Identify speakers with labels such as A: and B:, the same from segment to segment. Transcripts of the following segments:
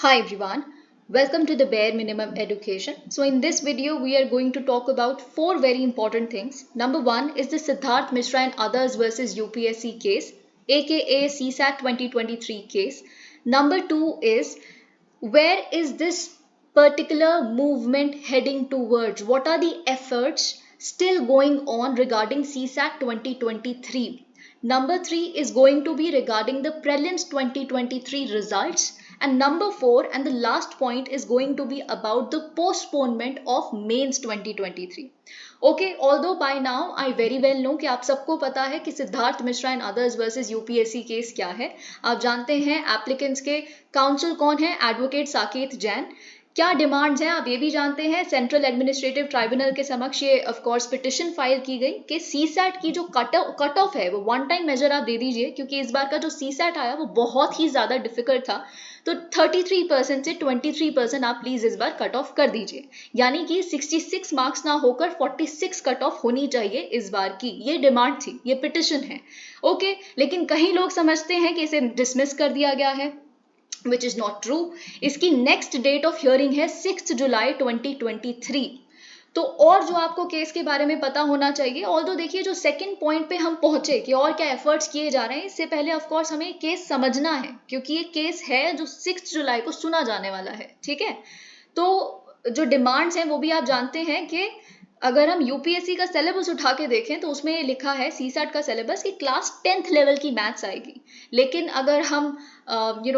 A: Hi everyone, welcome to the Bare Minimum Education. So in this video we are going to talk about four very important things. Number one is the Siddharth Mishra and others versus UPSC case, aka CSAT 2023 case. Number two is where is this particular movement heading towards? What are the efforts still going on regarding CSAT 2023? Number three is going to be regarding the prelims 2023 results. And number four, and the last point, is going to be about the postponement of mains 2023. Okay, although by now I very well know कि आप सबको पता है कि Siddharth Mishra and others versus UPSC case क्या है. आप जानते हैं एप्लीकेंट्स के काउंसिल कौन है, एडवोकेट साकेत जैन. क्या डिमांड्स हैं आप ये भी जानते हैं. सेंट्रल एडमिनिस्ट्रेटिव ट्राइब्यूनल के समक्ष ये ऑफ कोर्स पिटिशन फाइल की गई कि सीसैट की जो कट ऑफ है वो वन टाइम मेजर आप दे दीजिए, क्योंकि इस बार का जो सीसैट आया वो बहुत ही ज्यादा डिफिकल्ट था. तो 33% से 23% आप प्लीज इस बार कट ऑफ कर दीजिए, यानी कि 66 मार्क्स ना होकर 46 कट ऑफ होनी चाहिए इस बार की. ये डिमांड थी, ये पिटिशन है. ओके, लेकिन कई लोग समझते हैं कि इसे डिसमिस कर दिया गया है, which is not true. इसकी नेक्स्ट डेट ऑफ हियरिंग है 6 जुलाई 2023. तो और जो आपको केस के बारे में पता होना चाहिए, ऑल्दो देखिए जो सेकंड पॉइंट पे हम पहुंचे कि और क्या एफर्ट्स किए जा रहे हैं, इससे पहले ऑफ कोर्स हमें केस समझना है, क्योंकि ये केस है जो 6 जुलाई को सुना जाने वाला है. ठीक है, तो जो डिमांड्स हैं वो भी आप जानते हैं कि अगर हम यूपीएससी का सिलेबस उठा के देखें तो उसमें लिखा है सीसैट का सिलेबस कि क्लास 10th लेवल की मैथ्स आएगी. लेकिन अगर हम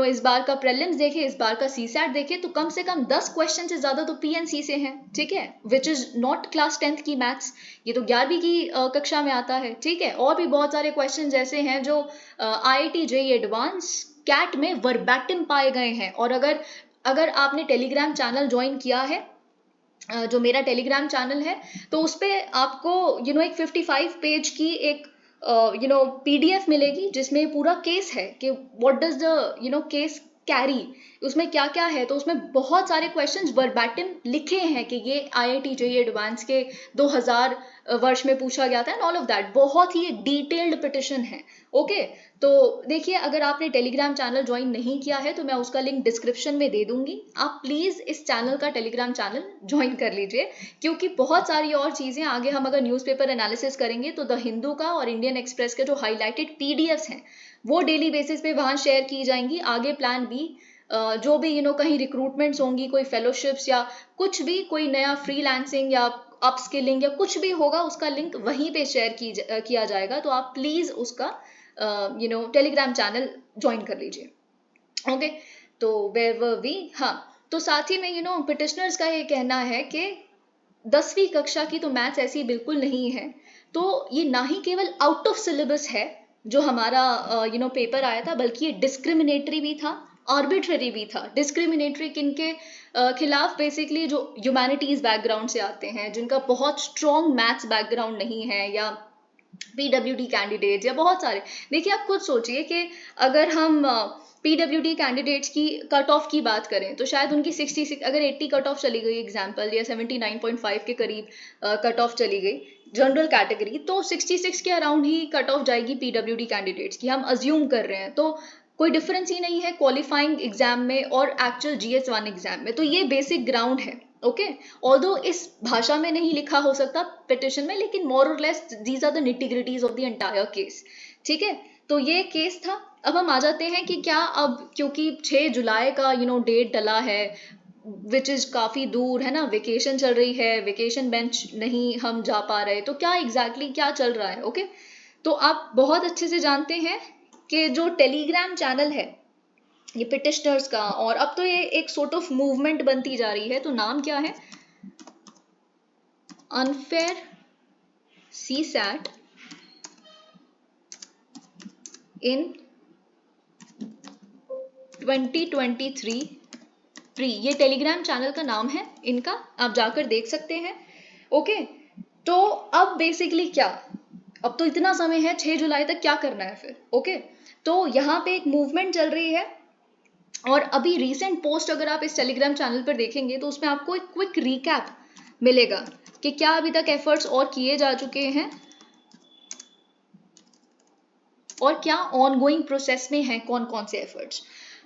A: इस बार का प्रीलिम्स देखें, इस बार का सीसैट देखें, तो कम से कम 10 क्वेश्चन से ज्यादा तो पीएनसी से हैं. ठीक है, which is not class 10th की मैथ्स. ये तो 11वीं की कक्षा में आता है. ठीक है, और भी बहुत सारे क्वेश्चन जैसे हैं जो IIT JEE एडवांस कैट में वर्बैटिम पाए गए हैं. और अगर आपने टेलीग्राम चैनल ज्वाइन किया है, जो मेरा टेलीग्राम चैनल है, तो उस पर आपको एक 55 पेज की एक PDF मिलेगी जिसमें पूरा केस है कि what does the case carry, उसमें क्या क्या है. तो उसमें बहुत सारे क्वेश्चंस वर्बैटिम लिखे हैं कि ये IIT JEE एडवांस के 2000 वर्ष में पूछा गया था एंड ऑल ऑफ दैट. बहुत ही डिटेल्ड पिटिशन है. ओके, तो देखिए, अगर आपने टेलीग्राम चैनल ज्वाइन नहीं किया है तो मैं उसका लिंक डिस्क्रिप्शन में दे दूंगी. आप प्लीज इस चैनल का टेलीग्राम चैनल ज्वाइन कर लीजिए, क्योंकि बहुत सारी और चीजें आगे हम अगर न्यूज़पेपर एनालिसिस करेंगे तो द हिंदू का और इंडियन एक्सप्रेस के जो हाईलाइटेड PDFs हैं वो डेली बेसिस पे वहां शेयर की जाएंगी. आगे प्लान बी जो भी कहीं रिक्रूटमेंट्स होंगी, कोई फेलोशिप्स या कुछ भी, कोई नया फ्रीलांसिंग या अपस्किलिंग या कुछ भी होगा, उसका लिंक वहीं पे शेयर किया जाएगा. तो आप प्लीज उसका टेलीग्राम चैनल ज्वाइन कर लीजिए. ओके, तो वेयर वर वी. हाँ, तो साथ ही में पिटिशनर्स का ये कहना है कि 10वीं कक्षा की तो मैथ्स ऐसी बिल्कुल नहीं है. तो ये ना ही केवल आउट ऑफ सिलेबस है जो हमारा पेपर आया था, बल्कि ये डिस्क्रिमिनेटरी भी था, आर्बिट्ररी भी था. डिस्क्रिमिनेटरी किनके खिलाफ? बेसिकली जो ह्यूमैनिटीज बैकग्राउंड से आते हैं, जिनका बहुत स्ट्रॉन्ग मैथ्स बैकग्राउंड नहीं है, या PWD कैंडिडेट्स, या बहुत सारे. देखिए, आप खुद सोचिए कि अगर हम PWD कैंडिडेट्स की कट ऑफ की बात करें तो शायद उनकी 66, अगर 80 कट ऑफ चली गई एग्जाम्पल, या 79.5 के करीब कट ऑफ चली गई जनरल कैटेगरी, तो 66 के अराउंड ही कट ऑफ जाएगी PWD कैंडिडेट्स की. हम अज्यूम कर रहे हैं, तो कोई डिफरेंस ही नहीं है क्वालिफाइंग एग्जाम में और एक्चुअल GS1 एग्जाम में. तो ये बेसिक ग्राउंड है. ओके, ऑल्दो इस भाषा में नहीं लिखा हो सकता पिटिशन में, लेकिन मोर और less these are the nitty gritties of the entire case. ठीक है, तो ये केस था. अब हम आ जाते हैं कि क्या अब, क्योंकि 6 जुलाई का डेट डला है, विच इज काफी दूर है ना, वेकेशन चल रही है, वेकेशन बेंच नहीं हम जा पा रहे, तो क्या एग्जैक्टली क्या चल रहा है. ओके, तो आप बहुत अच्छे से जानते हैं कि जो टेलीग्राम चैनल है ये पिटिशनर्स का, और अब तो ये एक सॉर्ट ऑफ मूवमेंट बनती जा रही है. तो नाम क्या है? अनफेयर सीसैट इन 2023 प्री. ये टेलीग्राम चैनल का नाम है इनका, आप जाकर देख सकते हैं. ओके, तो अब बेसिकली क्या, अब तो इतना समय है 6 जुलाई तक, क्या करना है फिर. ओके, तो यहाँ पे एक मूवमेंट चल रही है, और अभी रीसेंट पोस्ट अगर आप इस टेलीग्राम चैनल पर देखेंगे तो उसमें आपको एक क्विक रिकैप मिलेगा कि क्या अभी तक एफर्ट्स और किए जा चुके हैं और क्या ऑनगोइंग प्रोसेस में हैं, कौन कौन से एफर्ट्स.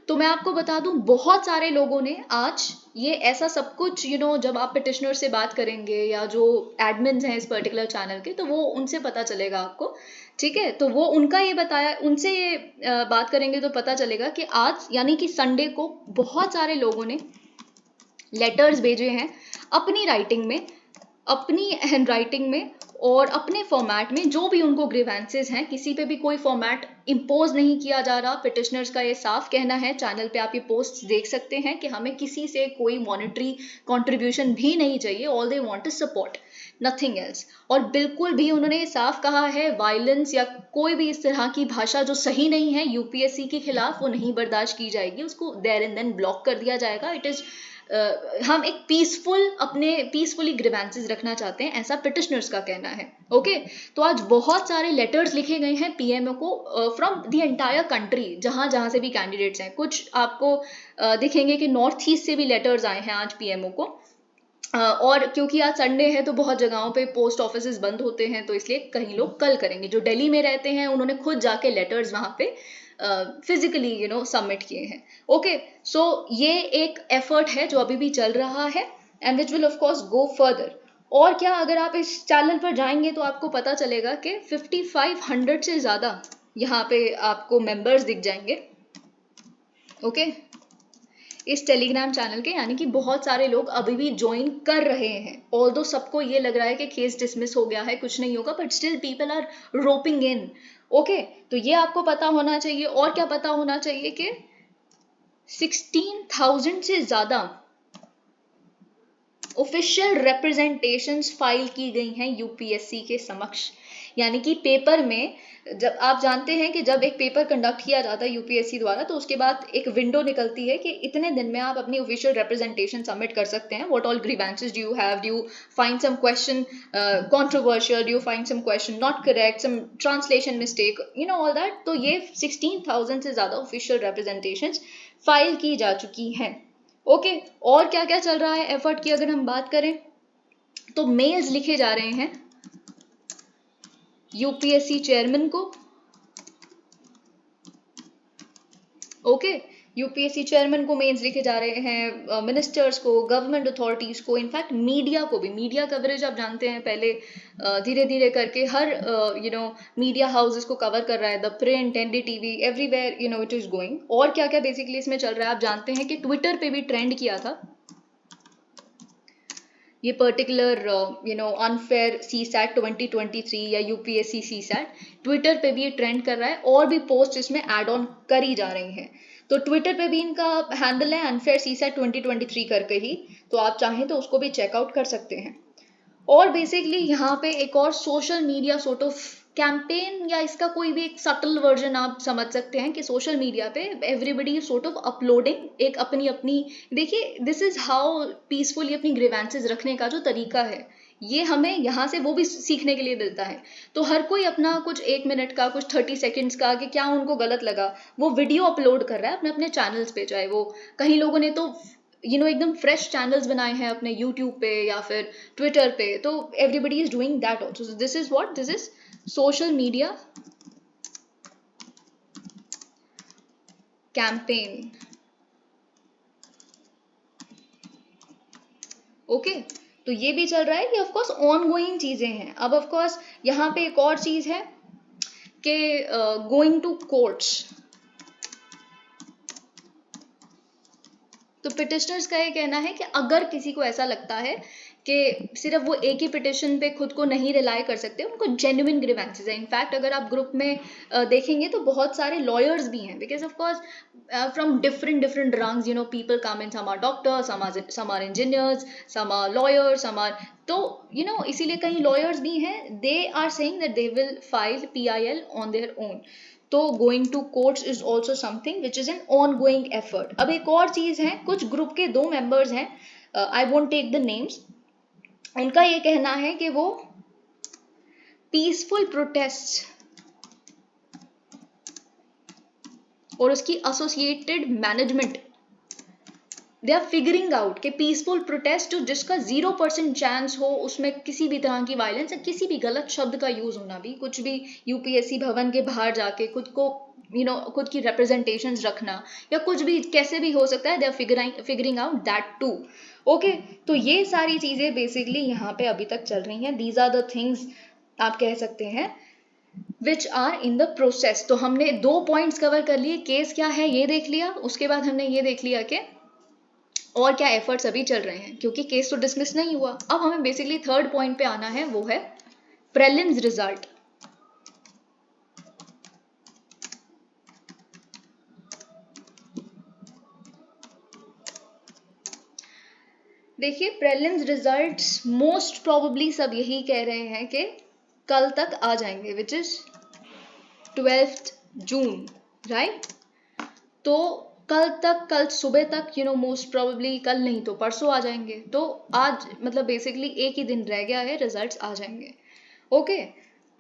A: तो मैं आपको बता दूं, बहुत सारे लोगों ने आज ये ऐसा सब कुछ जब आप पिटिशनर से बात करेंगे या जो एडमिन्स हैं इस पर्टिकुलर चैनल के, तो वो उनसे पता चलेगा आपको, ठीक है। तो वो उनका ये बताया, उनसे ये बात करेंगे तो पता चलेगा कि आज यानी कि संडे को बहुत सारे लोगों ने लेटर्स भेजे हैं अपनी राइटिंग में, अपनी हैंड राइटिंग में और अपने फॉर्मेट में, जो भी उनको ग्रीवेंसेस हैं। किसी पे भी कोई फॉर्मेट इम्पोज नहीं किया जा रहा। पिटिशनर्स का ये साफ कहना है, चैनल पे आप ये पोस्ट देख सकते हैं, कि हमें किसी से कोई मॉनेटरी कंट्रीब्यूशन भी नहीं चाहिए, all they want is support, nothing else. और बिल्कुल भी उन्होंने साफ कहा है, वायलेंस या कोई भी इस तरह की भाषा जो सही नहीं है यूपीएससी के खिलाफ, वो नहीं बर्दाश्त की जाएगी, उसको देयर एंड देन ब्लॉक कर दिया जाएगा। इट इज हम एक पीसफुली ग्रीवेंसेस रखना चाहते हैं, ऐसा पिटिशनर्स का कहना है। ओके, तो आज बहुत सारे लेटर्स लिखे गए हैं पीएमओ को फ्रॉम द एंटायर कंट्री, जहां जहां से भी कैंडिडेट्स हैं। कुछ आपको दिखेंगे कि नॉर्थ ईस्ट से भी लेटर्स आए हैं आज पीएमओ को। और क्योंकि आज संडे है तो बहुत जगहों पे पोस्ट ऑफिसेज बंद होते हैं, तो इसलिए कई लोग कल करेंगे। जो दिल्ली में रहते हैं उन्होंने खुद जाके लेटर्स वहां पे फिजिकली सबमिट किए हैं। ओके, सो ये एक एफर्ट है जो अभी भी चल रहा है and which will of course go further. और क्या, अगर आप इस चैनल पर जाएंगे तो आपको पता चलेगा कि 5500 से ज्यादा यहाँ पे आपको मेंबर्स दिख जाएंगे। ओके, इस टेलीग्राम चैनल के, यानी कि बहुत सारे लोग अभी भी ज्वाइन कर रहे हैं। ऑल्दो सबको ये लग रहा है कि केस डिसमिस हो गया है, कुछ नहीं होगा, but still people are roping in. Okay, तो ये आपको पता होना चाहिए। और क्या पता होना चाहिए कि 16,000 से ज्यादा ऑफिशियल रिप्रेजेंटेशंस फाइल की गई हैं यूपीएससी के समक्ष। यानी कि पेपर में, जब आप जानते हैं कि जब एक पेपर कंडक्ट किया जाता है यूपीएससी द्वारा, तो उसके बाद एक विंडो निकलती है कि इतने दिन में आप अपनी ऑफिशियल रिप्रेजेंटेशन सबमिट कर सकते हैं। What all grievances do you have, do you find some question controversial, do you find some question not correct, some translation mistake, all that. तो ये 16,000 से ज्यादा ऑफिशियल रिप्रेजेंटेशंस फाइल की जा चुकी हैं। ओके, और क्या क्या चल रहा है एफर्ट की अगर हम बात करें, तो मेल्स लिखे जा रहे हैं यूपीएससी चेयरमैन को। ओके, यूपीएससी चेयरमैन को मेल्स लिखे जा रहे हैं, मिनिस्टर्स को, गवर्नमेंट अथॉरिटीज को, इनफैक्ट मीडिया को भी। मीडिया कवरेज आप जानते हैं, पहले धीरे धीरे करके हर मीडिया हाउस इसको कवर कर रहा है, the print, NDTV, everywhere it is going. और क्या क्या बेसिकली इसमें चल रहा है, आप जानते हैं कि ट्विटर पे भी ट्रेंड किया था ये पर्टिकुलर अनफेयर सीसैट 2023 या यूपीएससी सीसैट। ट्विटर पे भी ये ट्रेंड कर रहा है और भी पोस्ट इसमें ऐड ऑन करी जा रही हैं। तो ट्विटर पे भी इनका हैंडल है अनफेयर सीसैट 2023 करके ही, तो आप चाहें तो उसको भी चेकआउट कर सकते हैं। और बेसिकली यहाँ पे एक और social media sort of campaign, या इसका कोई भी एक सटल वर्जन आप समझ सकते हैं, कि सोशल मीडिया पे एवरीबडी सॉर्ट ऑफ अपलोडिंग एक अपनी अपनी, देखिए दिस इज हाउ पीसफुली अपनी ग्रीवेंसेस रखने का जो तरीका है, ये हमें यहाँ से वो भी सीखने के लिए मिलता है। तो हर कोई अपना कुछ 1 मिनट का, कुछ 30 सेकेंड्स का, कि क्या उनको गलत लगा, वो वीडियो अपलोड कर रहा है अपने अपने चैनल्स पे। चाहे वो, कहीं लोगों ने तो एकदम फ्रेश चैनल्स बनाए हैं अपने यूट्यूब पे या फिर ट्विटर पे, तो everybody is doing that also. This is what, this is social media campaign. Okay, तो ये भी चल रहा है, ये ऑफ कोर्स ऑन गोइंग चीजें हैं। अब ऑफ कोर्स यहाँ पे एक और चीज है कि गोइंग टू कोर्ट्स। तो पिटिशनर्स का ये कहना है कि अगर किसी को ऐसा लगता है कि सिर्फ वो एक ही पिटिशन पे खुद को नहीं रिलाई कर सकते, उनको जेन्युइन ग्रीवेंसेस है। इनफैक्ट अगर आप ग्रुप में देखेंगे तो बहुत सारे लॉयर्स भी हैं, because of course from different rungs people come in, some are doctors, some are engineers, some are lawyers, some are, तो इसीलिए कई लॉयर्स भी हैं, they are saying that they will file PIL on their own. तो going to courts is also something which is an ongoing effort. अब एक और चीज है, कुछ ग्रुप के 2 मेंबर्स हैं, I won't take the names, उनका ये कहना है कि वो पीसफुल प्रोटेस्ट और उसकी associated management, they are figuring out कि पीसफुल प्रोटेस्ट जो जिसका 0% चांस हो उसमें किसी भी तरह की वायलेंस या किसी भी गलत शब्द का यूज होना भी, कुछ भी यूपीएससी भवन के बाहर जाके खुद को खुद की रिप्रेजेंटेशंस रखना या कुछ भी कैसे भी हो सकता है, they are figuring out that too. Okay, तो ये सारी चीज़ें बेसिकली यहाँ पे अभी तक चल रही हैं। दीज आर द थिंग्स आप कह सकते हैं which are in the process. तो हमने 2 पॉइंट्स कवर कर लिए, केस क्या है ये देख लिया, उसके बाद हमने ये देख लिया कि और क्या एफर्ट्स अभी चल रहे हैं, क्योंकि केस तो डिसमिस नहीं हुआ। अब हमें बेसिकली थर्ड पॉइंट पे आना है, वो है प्रीलिम्स रिजल्ट। देखिए, प्रीलिम्स रिजल्ट्स मोस्ट प्रोबेबली सब यही कह रहे हैं कि कल तक आ जाएंगे, which is 12th June, right. तो कल सुबह तक मोस्ट प्रोबेबली, कल नहीं तो परसों आ जाएंगे। तो आज मतलब बेसिकली एक ही दिन रह गया है, रिजल्ट्स आ जाएंगे। ओके,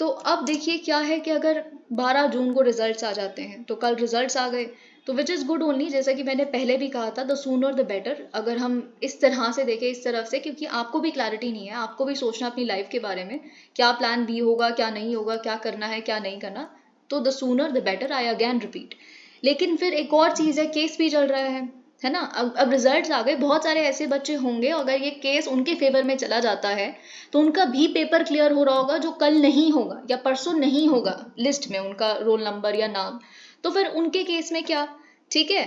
A: तो अब देखिए क्या है कि अगर 12 जून को रिजल्ट्स आ जाते हैं तो कल रिजल्ट्स आ गए, तो विच इज़ गुड ओनली। जैसा कि मैंने पहले भी कहा था, द सूनर द बेटर। अगर हम इस तरह से देखें, इस तरफ से, क्योंकि आपको भी क्लैरिटी नहीं है, आपको भी सोचना अपनी लाइफ के बारे में, क्या प्लान बी होगा, क्या नहीं होगा, क्या करना है, क्या नहीं करना। तो the sooner the better, I again repeat. लेकिन फिर एक और चीज़ है, केस भी चल रहा है ना। अब रिजल्ट्स आ गए, बहुत सारे ऐसे बच्चे होंगे, अगर ये केस उनके फेवर में चला जाता है तो उनका भी पेपर क्लियर हो रहा होगा, जो कल नहीं होगा या परसों नहीं होगा लिस्ट में उनका रोल नंबर या नाम। तो फिर उनके केस में क्या, ठीक है।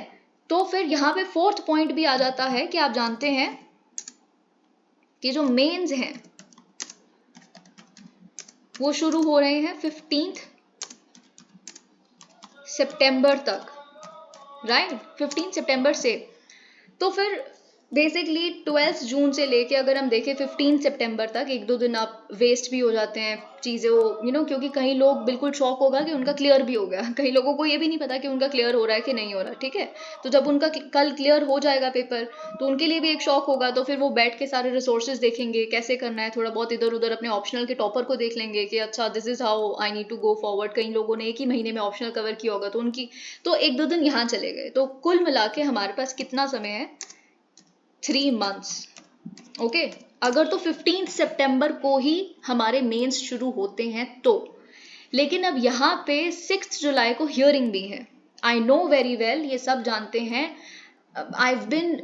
A: तो फिर यहाँ पे फोर्थ पॉइंट भी आ जाता है कि आप जानते हैं कि जो मेंस हैं वो शुरू हो रहे हैं 15 सितंबर तक, राइट, 15 सितंबर से। तो फिर बेसिकली 12 जून से लेके अगर हम देखें 15 सितंबर तक, 1-2 दिन आप वेस्ट भी हो जाते हैं चीज़ें, वो क्योंकि कई लोग बिल्कुल शॉक होगा कि उनका क्लियर भी हो गया, कई लोगों को ये भी नहीं पता कि उनका क्लियर हो रहा है कि नहीं हो रहा, ठीक है। तो जब उनका कल क्लियर हो जाएगा पेपर, तो उनके लिए भी एक शॉक होगा। तो फिर वो बैठ के सारे रिसोर्सेज देखेंगे, कैसे करना है, थोड़ा बहुत इधर उधर अपने ऑप्शनल के टॉपर को देख लेंगे कि अच्छा this is how I need to go forward. कई लोगों ने एक ही महीने में ऑप्शनल कवर किया होगा, तो उनकी तो 1-2 दिन यहाँ चले गए। तो कुल मिला के हमारे पास कितना समय है, 3 मंथ्स। ओके, अगर तो 15 सितंबर को ही हमारे मेंस शुरू होते हैं तो। लेकिन अब यहाँ पे 6 जुलाई को हियरिंग भी है। आई नो वेरी वेल, ये सब जानते हैं। आई बिन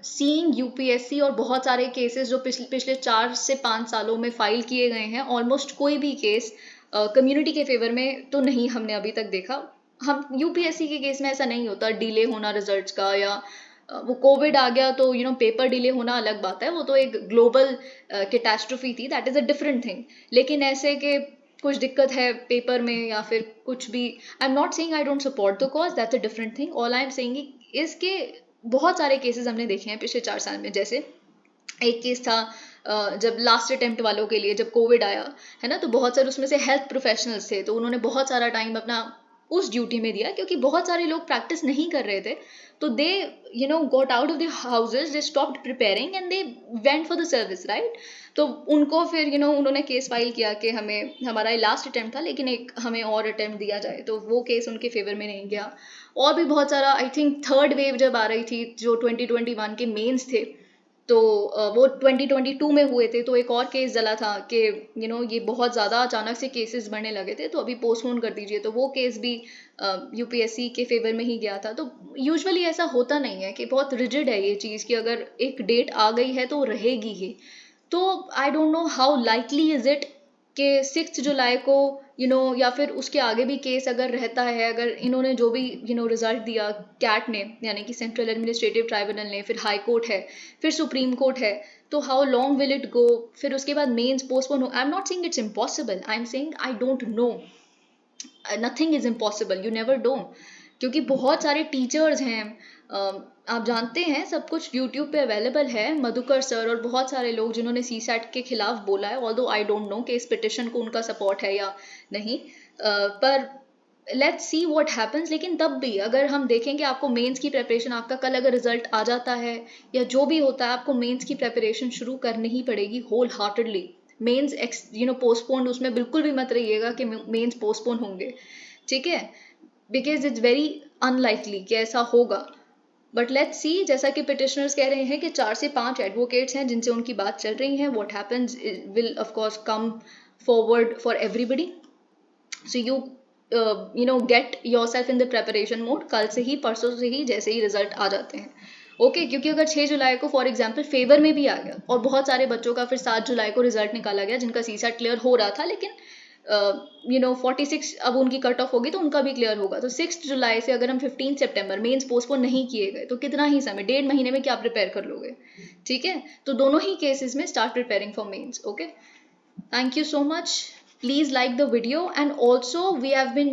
A: सीइंग यूपीएससी और बहुत सारे केसेस जो पिछले 4 से 5 सालों में फाइल किए गए हैं, ऑलमोस्ट कोई भी केस कम्युनिटी के फेवर में तो नहीं हमने अभी तक देखा। हम यूपीएससी के केस में ऐसा नहीं होता, डिले होना रिजल्ट्स का, या वो कोविड आ गया तो पेपर डिले होना अलग बात है, वो तो एक ग्लोबल कैटास्ट्रोफी थी, that is a different thing. लेकिन ऐसे कि कुछ दिक्कत है पेपर में या फिर कुछ भी, आई am not saying I don't support the cause, that's a different thing. All I am saying इसके बहुत सारे केसेस हमने देखे हैं पिछले 4 साल में। जैसे एक केस था जब लास्ट अटेम्प्ट वालों के लिए जब कोविड आया, है ना, तो बहुत सारे उसमें से हेल्थ प्रोफेशनल्स थे, तो उन्होंने बहुत सारा टाइम अपना उस ड्यूटी में दिया, क्योंकि बहुत सारे लोग प्रैक्टिस नहीं कर रहे थे। तो they got out of the houses, they stopped preparing and they went for the service, right. तो उनको फिर उन्होंने केस फाइल किया कि हमें, हमारा लास्ट अटेम्प्ट था लेकिन एक हमें और अटेम्प्ट दिया जाए, तो वो केस उनके फेवर में नहीं गया। और भी बहुत सारा, आई थिंक थर्ड वेव जब आ रही थी, जो 2021 के मेंस थे, तो वो 2022 में हुए थे, तो एक और केस चला था कि ये बहुत ज़्यादा अचानक से केसेस बढ़ने लगे थे, तो अभी पोस्टपोन कर दीजिए, तो वो केस भी यूपीएससी के फेवर में ही गया था। तो यूजुअली ऐसा होता नहीं है, कि बहुत रिजिड है ये चीज़ कि अगर एक डेट आ गई है तो रहेगी ही। तो आई don't know how likely is it कि 6 जुलाई को या फिर उसके आगे भी केस अगर रहता है, अगर इन्होंने जो भी रिजल्ट दिया कैट ने, यानी कि सेंट्रल एडमिनिस्ट्रेटिव ट्राइब्यूनल ने, फिर हाई कोर्ट है, फिर सुप्रीम कोर्ट है, तो how long will it go, फिर उसके बाद मेंस पोस्टपोन हो। I am not saying it's impossible, I am saying I don't know, nothing is impossible, you never do. क्योंकि बहुत सारे टीचर्स हैं, आप जानते हैं, सब कुछ यूट्यूब पे अवेलेबल है, मधुकर सर और बहुत सारे लोग जिन्होंने सी सैट के खिलाफ बोला है, ऑल्दो आई डोंट नो कि इस पिटिशन को उनका सपोर्ट है या नहीं, पर लेट्स सी व्हाट हैपन्स। लेकिन तब भी अगर हम देखें कि आपको मेंस की प्रेपरेशन, आपका कल अगर रिजल्ट आ जाता है या जो भी होता है, आपको मेंस की प्रेपरेशन शुरू करनी ही पड़ेगी होल हार्टेडली। मेंस पोस्टपोन, उसमें बिल्कुल भी मत रहिएगा कि मेंस पोस्टपोन होंगे, ठीक है, बिकॉज इट्स वेरी अनलाइकली कि ऐसा होगा। बट लेट्स सी, जैसा कि पिटिशनर्स कह रहे हैं कि 4 से 5 एडवोकेट्स हैं जिनसे उनकी बात चल रही है, what happens will of course come forward for everybody. So you get your self in the preparation mode कल से ही, परसों से ही, जैसे ही रिजल्ट आ जाते हैं। ओके क्योंकि अगर 6 जुलाई को फॉर एग्जांपल फेवर में भी आ गया और बहुत सारे बच्चों का फिर 7 जुलाई को रिजल्ट निकाला गया जिनका सीसैट क्लियर हो रहा था, लेकिन 46 अब उनकी कट ऑफ होगी तो उनका भी क्लियर होगा, तो 6 जुलाई से अगर हम 15 सितंबर मेंस पोस्टपोन नहीं किए गए तो कितना ही समय, 1.5 महीने में क्या प्रिपेयर कर लोगे। ठीक है, तो दोनों ही केसेस में start preparing for mains. Okay, thank you so much. Please like the video, and also we have been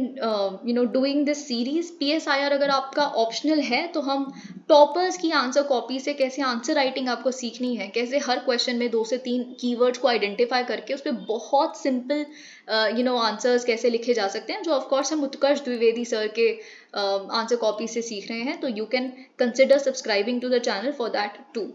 A: doing this series PSIR अगर आपका ऑप्शनल है तो हम टॉपर्स की आंसर कॉपी से कैसे आंसर राइटिंग आपको सीखनी है, कैसे हर क्वेश्चन में 2 से 3 कीवर्ड्स को आइडेंटिफाई करके उस पर बहुत सिंपल आंसर्स कैसे लिखे जा सकते हैं, जो ऑफ कोर्स हम उत्कर्ष द्विवेदी सर के आंसर कॉपी से सीख रहे हैं, तो you can consider subscribing to the channel for that to.